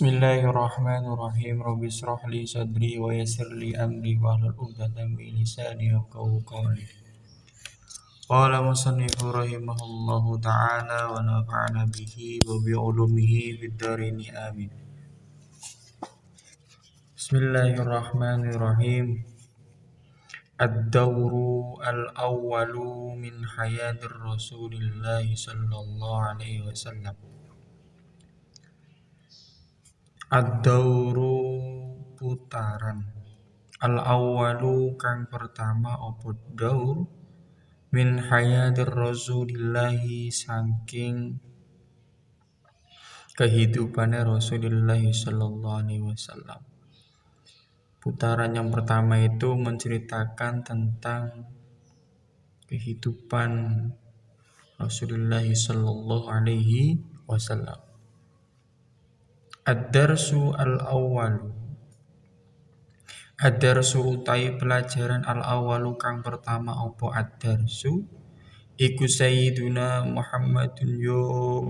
Bismillahirrahmanirrahim. Rabbi israh li sadri wa yassir li amri wahlul 'uqdatam min lisani yafqahu qawli. Qala musannifu rahimahullahu ta'ala wa nafa'ana bihi wa bi 'ulumihi fid dharain amin. Bismillahirrahmanirrahim. Ad-dawru al-awwalu min hayatir Rasulillah sallallahu alaihi wasallam. Ad-dawru putaran. Al-awwalu kang pertama opo daur min hayatir Rasulillahi saking kehidupannya Rasulullah sallallahu alaihi wasallam. Putaran yang pertama itu menceritakan tentang kehidupan Rasulullah sallallahu alaihi wasallam. Ad-darsu al-awwalu. Ad-darsu utai pelajaran al-awwalu kang pertama opo ad-darsu iku sayyiduna Muhammadun yo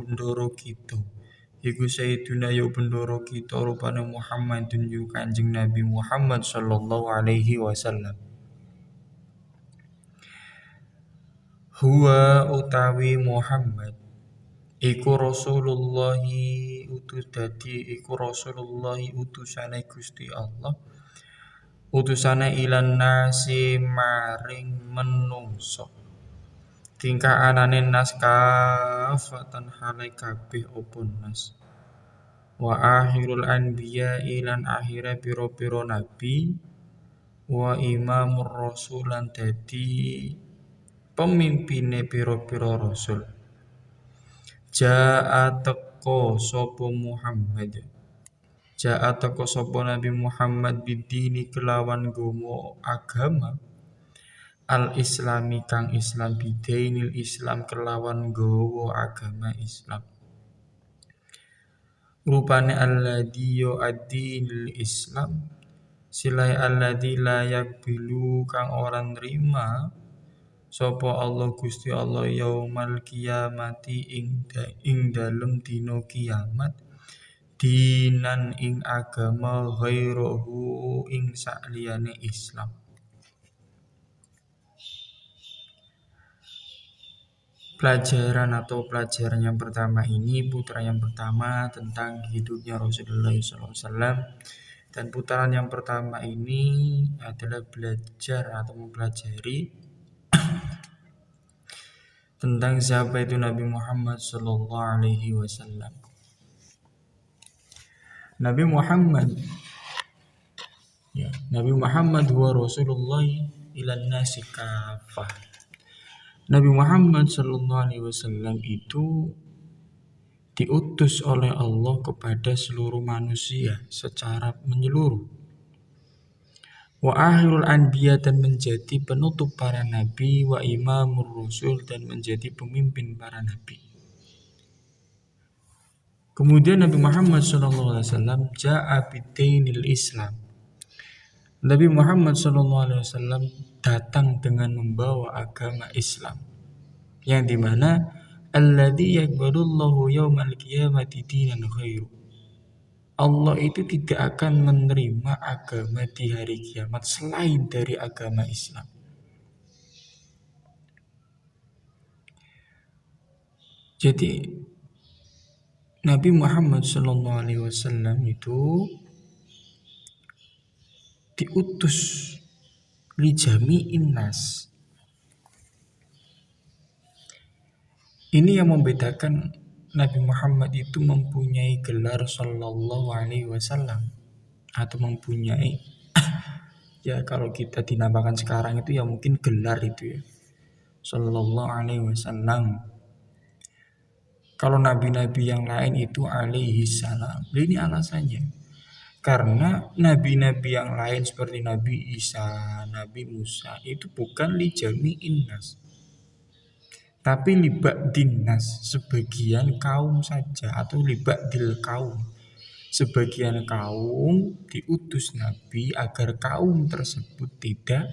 bendoro kita. Iku sayyiduna yo bendoro kita rupane Muhammadun yo Kanjeng Nabi Muhammad sallallahu alaihi wasallam. Huwa utawi Muhammad iku Rasulullahi utusane Gusti Allah. Utusane ilan nasi maring menungso. Tingkah anane nas kafatan halai kabeh opo nas. Wa akhirul anbiya ilan akhira piro-piro nabi. Wa imamur rasulan dadi pemimpine piro-piro rasul. Ja'a teko sapa Muhammad. Ja'a teko sapa Nabi Muhammad bidini kelawan gomo agama al-islami kang Islam bidainil Islam kelawan gowo agama Islam. Rupane alladhi yo ad-dinil Islam silai alladhi la yakbilu kang ora nrima sapa Allah Gusti Allah yaumal kiamati ing dalem dina kiamat dinan ing agama ghairahu ing sakliyane Islam. Pelajaran yang pertama ini, putaran yang pertama tentang hidupnya Rasulullah SAW. Dan putaran yang pertama ini adalah belajar atau mempelajari tentang siapa itu Nabi Muhammad sallallahu alaihi wasallam. Nabi Muhammad huwa Rasulullah ilan nasi kafah. Nabi Muhammad sallallahu alaihi wasallam itu diutus oleh Allah kepada seluruh manusia secara menyeluruh. Wa akhirul anbiya dan menjadi penutup para nabi, wa imamur rasul dan menjadi pemimpin para nabi. Kemudian Nabi Muhammad SAW ja'a bidainil Islam. Nabi Muhammad SAW datang dengan membawa agama Islam, yang dimana alladzi yaqbalullahu yaumal qiyamati dinan ghairu. Allah itu tidak akan menerima agama di hari kiamat selain dari agama Islam. Jadi Nabi Muhammad SAW itu diutus li jami'in nas. Ini yang membedakan Nabi Muhammad itu mempunyai gelar sallallahu alaihi wasallam atau mempunyai ya kalau kita dinamakan sekarang itu ya mungkin gelar itu ya. Sallallahu alaihi wasallam. Kalau nabi-nabi yang lain itu alaihi salam. Ini alasannya. Karena nabi-nabi yang lain seperti Nabi Isa, Nabi Musa itu bukan li jami'in nas. Tapi libak dinas sebagian kaum saja atau libak dil kaum. Sebagian kaum diutus Nabi agar kaum tersebut tidak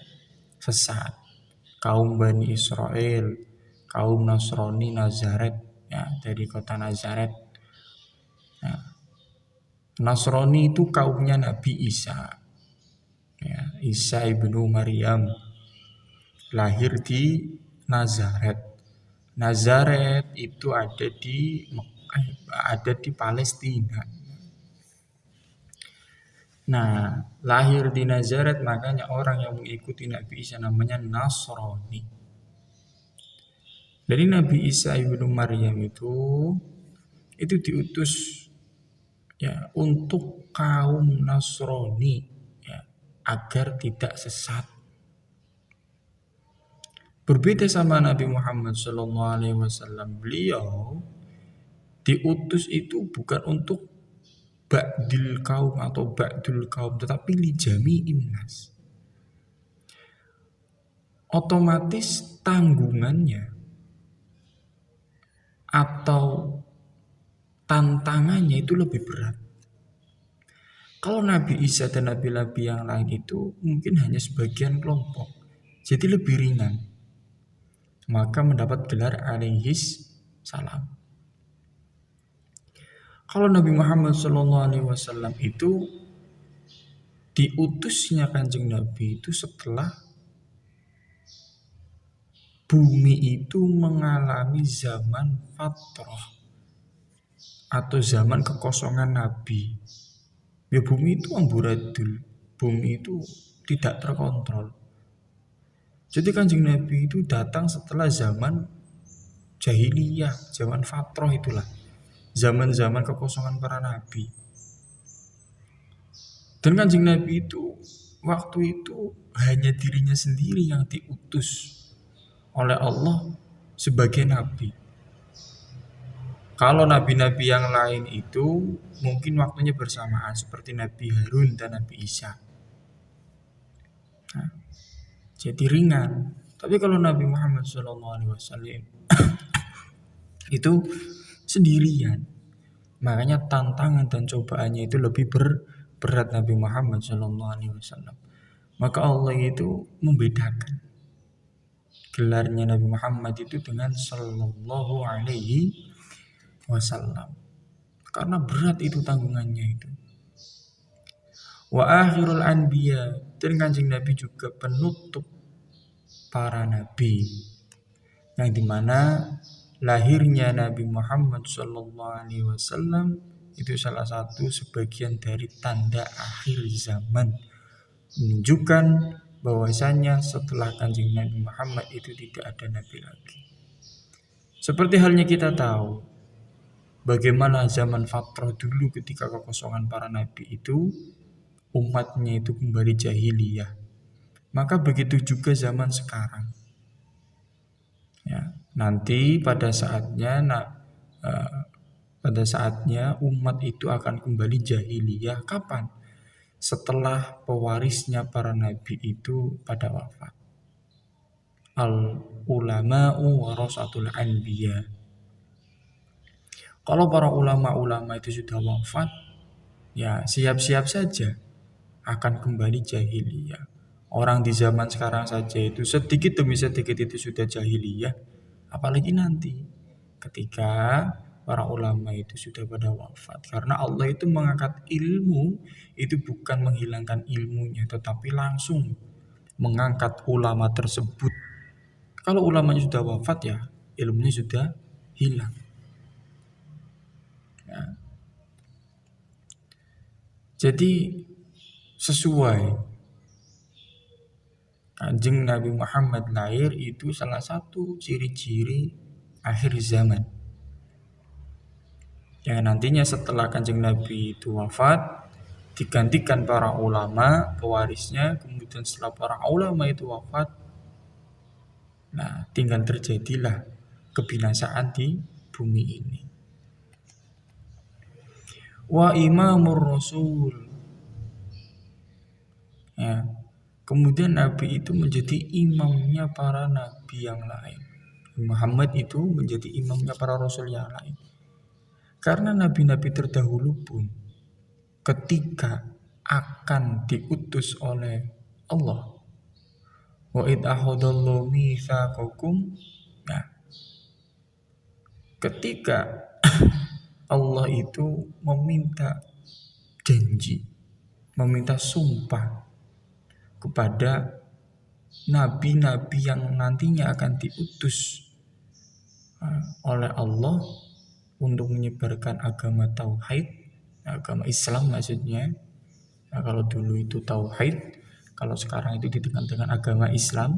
sesat. Kaum Bani Israel, kaum Nasrani Nazaret ya dari kota Nazaret. Nah, Nasrani itu kaumnya Nabi Isa. Ya, Isa ibnu Maryam lahir di Nazaret. Nazaret itu ada di Palestina. Nah, lahir di Nazaret, makanya orang yang mengikuti Nabi Isa namanya Nasrani. Dari Nabi Isa ibnu Maryam itu diutus ya untuk kaum Nasrani ya, agar tidak sesat. Berbeda sama Nabi Muhammad SAW, beliau diutus itu bukan untuk ba'dil kaum atau ba'dul kaum, tetapi lijami imnas. Otomatis tanggungannya atau tantangannya itu lebih berat. Kalau Nabi Isa dan Nabi-Nabi yang lain itu mungkin hanya sebagian kelompok, jadi lebih ringan. Maka mendapat gelar alaihis salam. Kalau Nabi Muhammad SAW itu diutusnya Kanjeng Nabi itu setelah bumi itu mengalami zaman fatrah atau zaman kekosongan Nabi. Ya bumi itu amburadul, bumi itu tidak terkontrol. Jadi Kanjeng Nabi itu datang setelah zaman jahiliyah, zaman fatrah itulah. Zaman-zaman kekosongan para nabi. Dan Kanjeng Nabi itu waktu itu hanya dirinya sendiri yang diutus oleh Allah sebagai nabi. Kalau nabi-nabi yang lain itu mungkin waktunya bersamaan seperti Nabi Harun dan Nabi Isa. Nah, jadi ringan. Tapi kalau Nabi Muhammad SAW itu sendirian. Makanya tantangan dan cobaannya itu lebih berat Nabi Muhammad SAW. Maka Allah itu membedakan gelarnya Nabi Muhammad itu dengan Sallallahu Alaihi Wasallam. Karena berat itu tanggungannya itu. Wa akhirul anbiya, dan Kanjeng Nabi juga penutup para nabi, yang dimana lahirnya Nabi Muhammad SAW itu salah satu sebagian dari tanda akhir zaman, menunjukkan bahwasanya setelah Kanjeng Nabi Muhammad itu tidak ada nabi lagi. Seperti halnya kita tahu bagaimana zaman fatrah dulu ketika kekosongan para nabi itu umatnya itu kembali jahiliyah. Maka begitu juga zaman sekarang. Ya, nanti pada saatnya umat itu akan kembali jahiliyah. Kapan? Setelah pewarisnya para nabi itu pada wafat. Al ulama'u warasatul anbiya. Kalau para ulama-ulama itu sudah wafat, ya siap-siap saja akan kembali jahiliyah. Orang di zaman sekarang saja itu sedikit demi sedikit itu sudah jahiliyah, apalagi nanti ketika para ulama itu sudah pada wafat. Karena Allah itu mengangkat ilmu itu bukan menghilangkan ilmunya, tetapi langsung mengangkat ulama tersebut. Kalau ulamanya sudah wafat ya ilmunya sudah hilang. Ya. Jadi sesuai Kanjeng Nabi Muhammad lahir itu salah satu ciri-ciri akhir zaman. Yang nantinya setelah Kanjeng Nabi itu wafat, digantikan para ulama pewarisnya. Kemudian setelah para ulama itu wafat, nah tinggal terjadilah kebinasaan di bumi ini. Wa imamur rasul. Ya. Kemudian Nabi itu menjadi imamnya para nabi yang lain. Muhammad itu menjadi imamnya para rasul yang lain. Karena nabi-nabi terdahulu pun ketika akan diutus oleh Allah, wa id akhadallahu mitsaqakum, nah, ketika Allah itu meminta janji, meminta sumpah kepada nabi-nabi yang nantinya akan diutus oleh Allah untuk menyebarkan agama tauhid, agama Islam maksudnya. Nah, kalau dulu itu tauhid, kalau sekarang itu dikenal dengan agama Islam,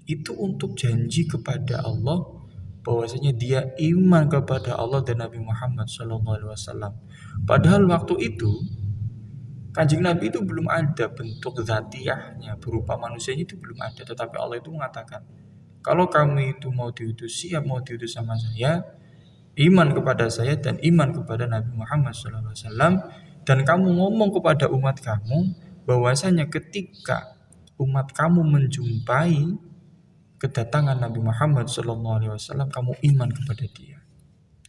itu untuk janji kepada Allah bahwasanya dia iman kepada Allah dan Nabi Muhammad SAW. Padahal waktu itu Kanjeng Nabi itu belum ada bentuk zatiyahnya berupa manusianya, itu belum ada. Tetapi Allah itu mengatakan, kalau kamu itu mau diutus, siap mau diutus sama saya, iman kepada saya dan iman kepada Nabi Muhammad SAW, dan kamu ngomong kepada umat kamu bahwasanya ketika umat kamu menjumpai kedatangan Nabi Muhammad SAW, kamu iman kepada dia.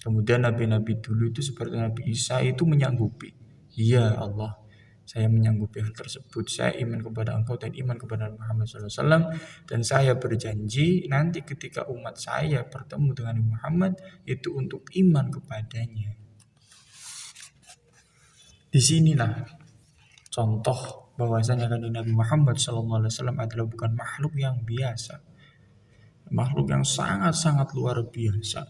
Kemudian nabi-nabi dulu itu seperti Nabi Isa itu menyanggupi, iya Allah, saya menyanggupi hal tersebut. Saya iman kepada engkau dan iman kepada Muhammad SAW. Dan saya berjanji nanti ketika umat saya bertemu dengan Muhammad itu untuk iman kepadanya. Disinilah contoh bahwasanya Nabi Muhammad SAW adalah bukan makhluk yang biasa, makhluk yang sangat-sangat luar biasa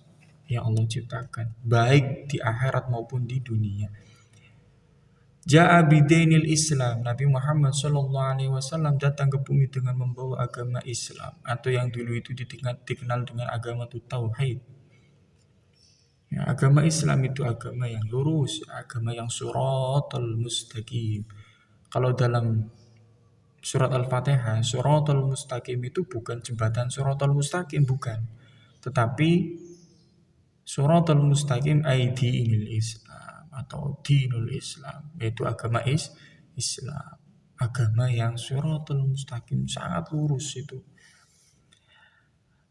yang Allah ciptakan, baik di akhirat maupun di dunia. Ja'a bidainil Islam, Nabi Muhammad SAW datang ke bumi dengan membawa agama Islam, atau yang dulu itu dikenal dengan agama tauhid. Ya, agama Islam itu agama yang lurus, agama yang suratul mustaqim. Kalau dalam surat Al-Fatihah, suratul mustaqim itu bukan jembatan suratul mustaqim, bukan. Tetapi suratul mustaqim dinul Islam atau dinul Islam, yaitu agama Islam, agama yang suratul mustaqim, sangat lurus itu.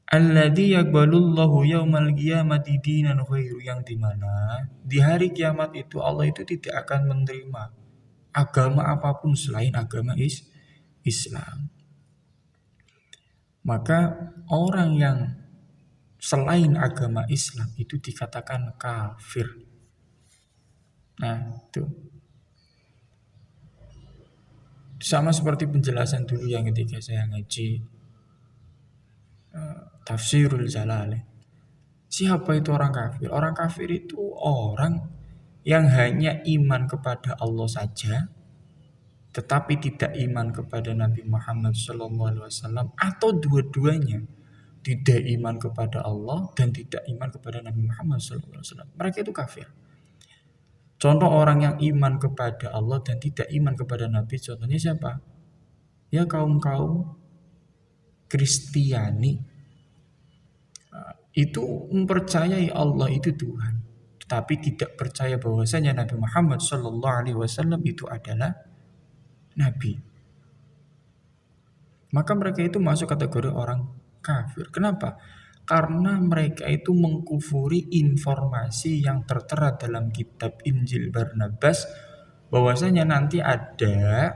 Alladzi yaqbalullahu yaumal qiyamati dinan ghairu, yang dimana di hari kiamat itu Allah itu tidak akan menerima agama apapun selain agama Islam. Maka orang yang selain agama Islam itu dikatakan kafir. Nah, itu sama seperti penjelasan dulu yang ketika saya ngaji Tafsirul Jalalain. Siapa itu orang kafir? Orang kafir itu orang yang hanya iman kepada Allah saja, tetapi tidak iman kepada Nabi Muhammad SAW, atau dua-duanya, tidak iman kepada Allah dan tidak iman kepada Nabi Muhammad SAW. Mereka itu kafir. Contoh orang yang iman kepada Allah dan tidak iman kepada Nabi, contohnya siapa? Ya kaum-kaum Kristiani. Itu mempercayai Allah itu Tuhan, tetapi tidak percaya bahwasanya Nabi Muhammad SAW itu adalah Nabi. Maka mereka itu masuk kategori orang kafir. Kenapa? Karena mereka itu mengkufuri informasi yang tertera dalam kitab Injil Barnabas bahwasanya nanti ada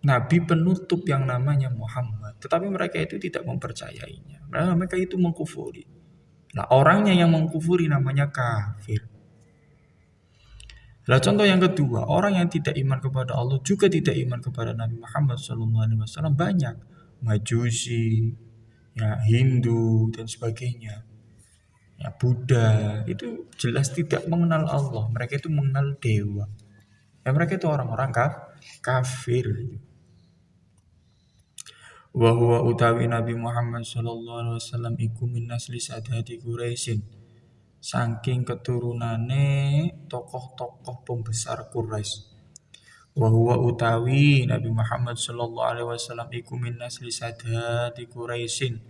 nabi penutup yang namanya Muhammad, tetapi mereka itu tidak mempercayainya. Mereka itu mengkufuri. Nah, orangnya yang mengkufuri namanya kafir. Nah, contoh yang kedua, orang yang tidak iman kepada Allah juga tidak iman kepada Nabi Muhammad SAW banyak. Majusi, ya Hindu dan sebagainya, ya Buddha, itu jelas tidak mengenal Allah. Mereka itu mengenal dewa. Ya, mereka itu orang-orang kafir. Wa huwa utawi Nabi Muhammad sallallahu alaihi wasallam iku min nasli sadati Quraisyin, saking keturunane tokoh-tokoh pembesar Quraisy. Wa huwa utawi Nabi Muhammad sallallahu alaihi wasallam iku min nasli sadati Quraisyin,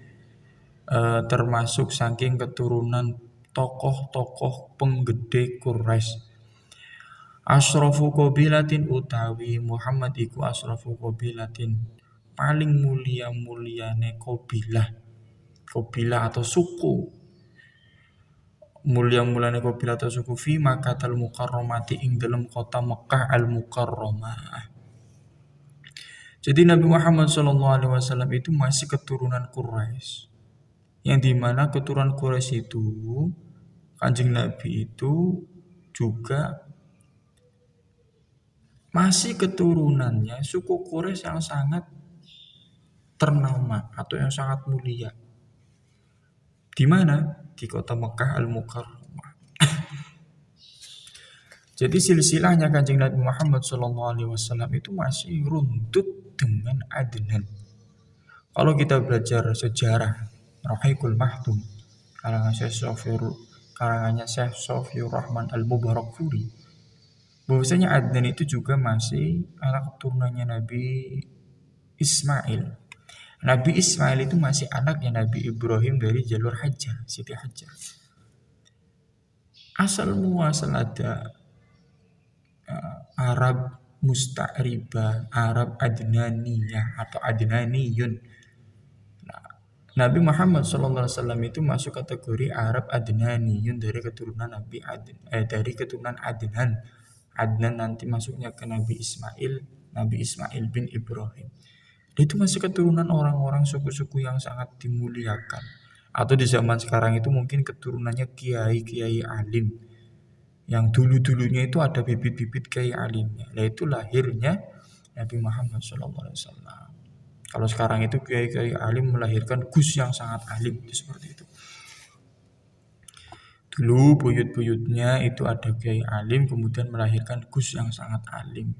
termasuk saking keturunan tokoh-tokoh penggede Quraisy. Asrafu qabilatin utawi Muhammad iku asrafu qabilatin, paling mulia-muliane kabilah atau suku. Mulia-muliane kabilah atau suku fi Makkahal Mukarramati, ing dalam kota Mekah Al-Mukarramah. Jadi Nabi Muhammad SAW itu masih keturunan Quraisy, yang dimana keturunan Quraisy itu Kanjeng Nabi itu juga masih keturunannya suku Quraisy yang sangat ternama atau yang sangat mulia. Di mana? Di kota Mekah Al-Mukarramah. Jadi silsilahnya Kanjeng Nabi Muhammad SAW itu masih runtut dengan Adnan. Kalau kita belajar sejarah Rahiqul Mahtum karangannya Syekh Sofiur Rahman Al-Mubarakfuri, bahwasanya Adnan itu juga masih anak keturunannya Nabi Ismail. Nabi Ismail itu masih anaknya Nabi Ibrahim dari jalur Hajar, Siti Hajar. Asal muasal ada Arab Musta'ribah, Arab Adnaniyah atau Adnaniyun. Nabi Muhammad SAW itu masuk kategori Arab Adnaniyun dari keturunan dari keturunan Adnan. Adnan nanti masuknya ke Nabi Ismail bin Ibrahim. Itu masih keturunan orang-orang suku-suku yang sangat dimuliakan. Atau di zaman sekarang itu mungkin keturunannya kiai-kiai alim. Yang dulu-dulunya itu ada bibit-bibit kiai alimnya. Itu lahirnya Nabi Muhammad SAW. Kalau sekarang itu kiai-kiai alim melahirkan gus yang sangat alim, itu seperti itu. Dulu buyut-buyutnya itu ada kiai alim kemudian melahirkan gus yang sangat alim.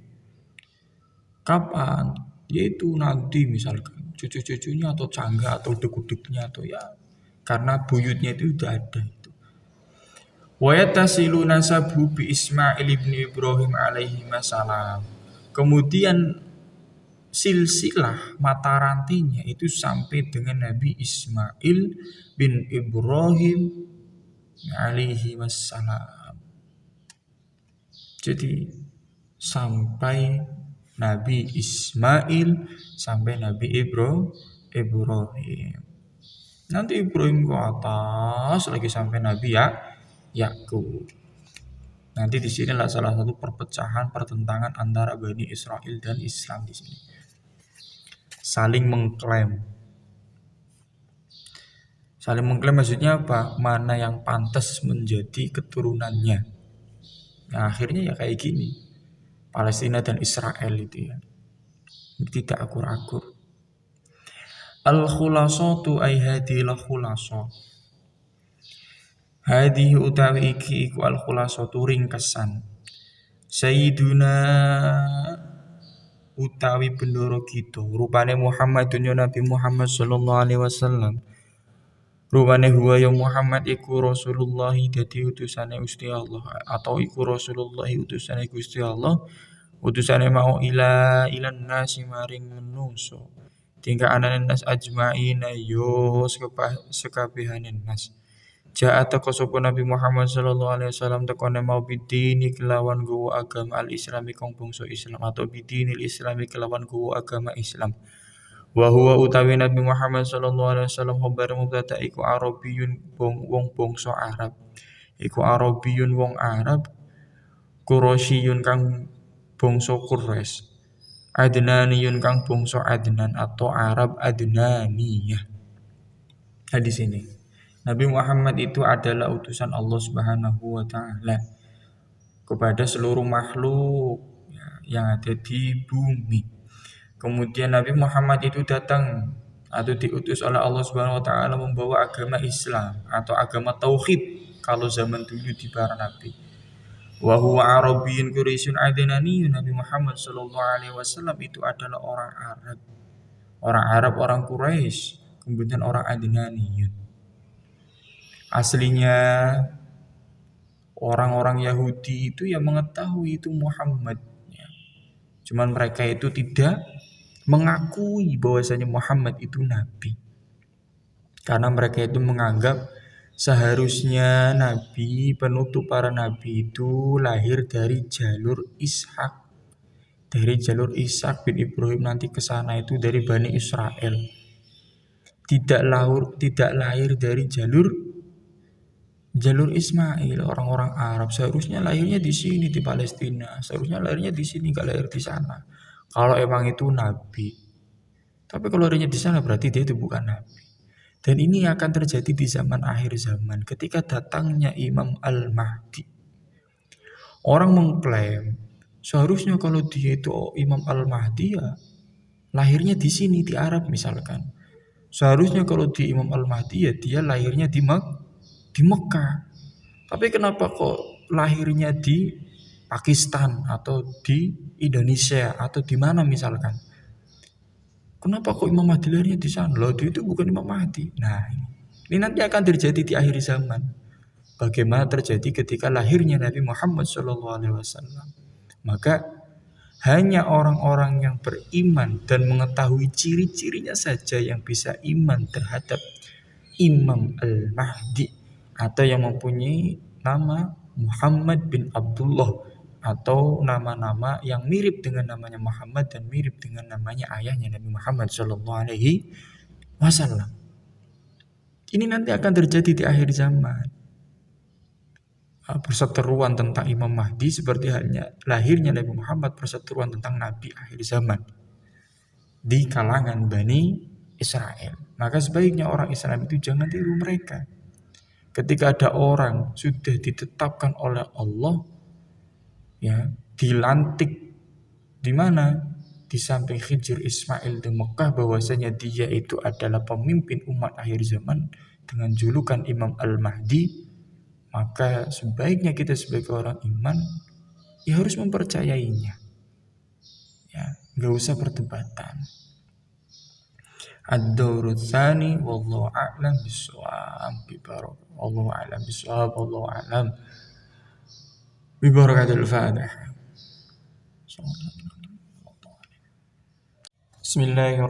Kapan? Yaitu nanti misalkan cucu-cucunya atau cangga atau dekudeknya atau ya, karena buyutnya itu sudah ada itu. Wa yatasilu nasabu bi Ismail ibn Ibrahim alaihi salam. Kemudian silsilah mata rantainya itu sampai dengan Nabi Ismail bin Ibrahim alaihi wassalam. Jadi sampai Nabi Ismail sampai Nabi Ibrahim. Nanti Ibrahim ke atas lagi sampai Nabi Yakub. Nanti di sini adalah salah satu pertentangan antara Bani Israel dan Islam di sini. Saling mengklaim. Saling mengklaim maksudnya apa? Mana yang pantas menjadi keturunannya. Nah, akhirnya ya kayak gini. Palestina dan Israel itu ya. Tidak akur-akur. Al-khulasatu ay hadhil khulasah. Hadhihi utawi iki iku al-khulasatu ringkesan. Sayyiduna utawi bendoro kita rupane Muhammadun Nabi Muhammad sallallahu alaihi wasallam. Rupane huwa ya Muhammad iku Rasulullah dadi utusane Gusti Allah atau iku Rasulullah utusane Gusti Allah, utusane mau ilan nasi maring manusa. Tingka anane nas ajmaina yo sekabehane nas. Ja'a teko sapa Nabi Muhammad sallallahu alaihi wasallam tekone mau bidini kelawan gowo agama al-Islami kang bangsa Islam atau bidinil Islami kelawan gowo agama Islam. Wa huwa utawi Nabi Muhammad sallallahu alaihi wasallam khabar mubtada iku Arabiyun wong bangsa Arab. Iku Arabiyun wong Arab, Quraisyun kang bangsa Quraisy. Adnaniyun kang bangsa Adnan atau Arab Adnaniyah. Nah, di sini Nabi Muhammad itu adalah utusan Allah Subhanahu wa taala kepada seluruh makhluk yang ada di bumi. Kemudian Nabi Muhammad itu datang atau diutus oleh Allah Subhanahu wa taala membawa agama Islam atau agama tauhid kalau zaman dulu di para nabi. Wa huwa Arabiyyun Quraisyun Adnaniyun. Nabi Muhammad sallallahu alaihi wasallam itu adalah orang Arab. Orang Arab, orang Quraisy, kemudian orang Adnaniyun. Aslinya orang-orang Yahudi itu yang mengetahui itu Muhammad. Cuman mereka itu tidak mengakui bahwasanya Muhammad itu nabi. Karena mereka itu menganggap seharusnya nabi, penutup para nabi itu lahir dari jalur Ishak. Dari jalur Ishak bin Ibrahim nanti ke sana itu dari Bani Israel. Tidak lahir dari jalur Ismail, orang-orang Arab. Seharusnya lahirnya di sini di Palestina. Seharusnya lahirnya di sini, enggak lahir di sana. Kalau emang itu nabi. Tapi kalau lahirnya di sana berarti dia itu bukan nabi. Dan ini akan terjadi di zaman akhir zaman ketika datangnya Imam Al-Mahdi. Orang mengklaim Seharusnya kalau dia itu Imam Al-Mahdi ya lahirnya di sini di Arab misalkan. Seharusnya kalau di Imam Al-Mahdi ya dia lahirnya di Mekah. Tapi kenapa kok lahirnya di Pakistan atau di Indonesia atau di mana misalkan? Kenapa kok Imam Mahdi lahirnya di sana? Loh, dia itu bukan Imam Mahdi. Nah, ini nanti akan terjadi di akhir zaman. Bagaimana terjadi ketika lahirnya Nabi Muhammad SAW. Maka hanya orang-orang yang beriman dan mengetahui ciri-cirinya saja yang bisa iman terhadap Imam Al-Mahdi atau yang mempunyai nama Muhammad bin Abdullah atau nama-nama yang mirip dengan namanya Muhammad dan mirip dengan namanya ayahnya Nabi Muhammad SAW. Ini nanti akan terjadi di akhir zaman. Perseteruan tentang Imam Mahdi seperti halnya lahirnya Nabi Muhammad, perseteruan tentang Nabi akhir zaman di kalangan Bani Israel. Maka sebaiknya orang Islam itu jangan tiru mereka. Ketika ada orang sudah ditetapkan oleh Allah, ya dilantik di mana? Di samping Khidir Ismail di Mekah, bahwasanya dia itu adalah pemimpin umat akhir zaman dengan julukan Imam Al-Mahdi, maka sebaiknya kita sebagai orang iman ya harus mempercayainya. Ya, nggak usah perdebatan. Ad-dawru tsani wallahu a'lam bis-shawab wallahu a'lam bis-shawab wallahu a'lam bi barakatil Fatihah. Bismillahirrahmanirrahim.